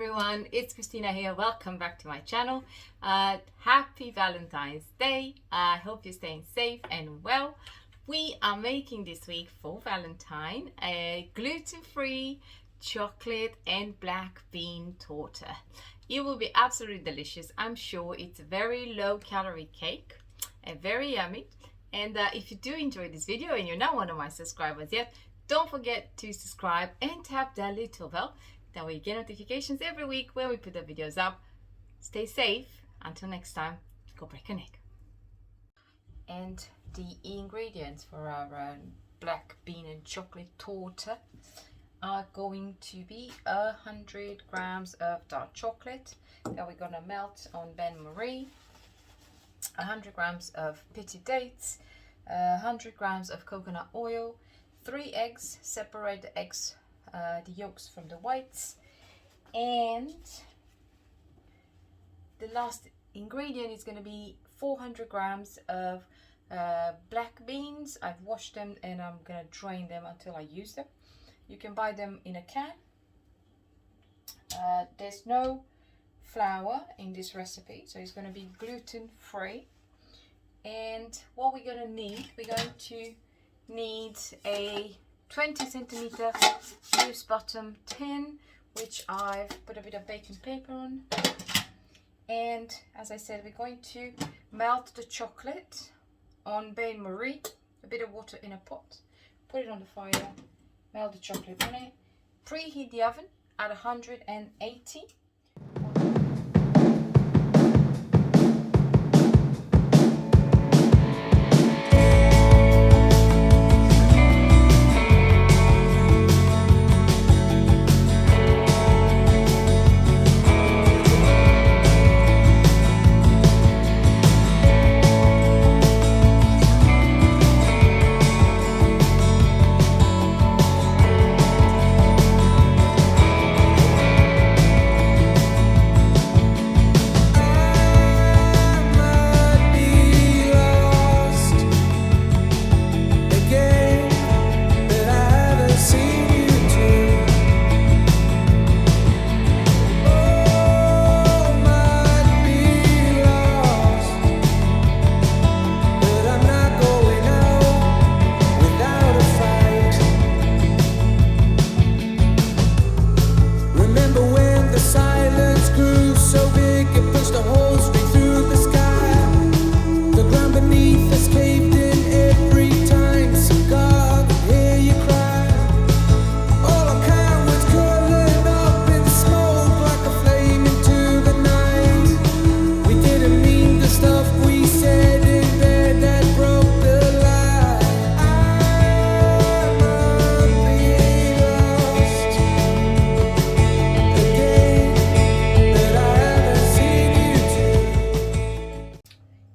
everyone, it's Christina here. Welcome back to my channel. Happy Valentine's Day. I hope you're staying safe and well. We are making this week for Valentine a gluten-free chocolate and black bean torta. It will be absolutely delicious. I'm sure it's a very low calorie cake and very yummy. And if you do enjoy this video and you're not one of my subscribers yet, don't forget to subscribe and tap that little bell. That way you get notifications every week when we put the videos up. Stay safe. Until next time, go break an egg. And the ingredients for our black bean and chocolate torta are going to be 100 grams of dark chocolate that we're gonna melt on bain-marie, 100 grams of petit dates, 100 grams of coconut oil, 3 eggs. Separate the eggs, the yolks from the whites, and the last ingredient is going to be 400 grams of black beans. I've washed them and I'm going to drain them until I use them. You can buy them in a can. There's no flour in this recipe, so it's going to be gluten free. And what we're going to need, we're going to need a 20 centimeter loose bottom tin, which I've put a bit of baking paper on. And as I said, we're going to melt the chocolate on bain-marie, a bit of water in a pot, put it on the fire, melt the chocolate on it, preheat the oven at 180.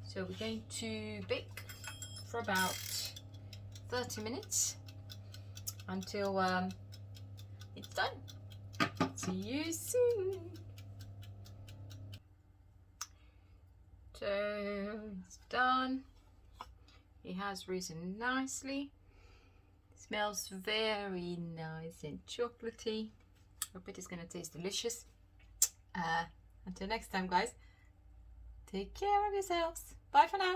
So we're going to bake for about 30 minutes until it's done. See you soon. So it's done. It has risen nicely. Smells very nice and chocolatey. Hope it is going to taste delicious. Until next time, guys. Take care of yourselves. Bye for now.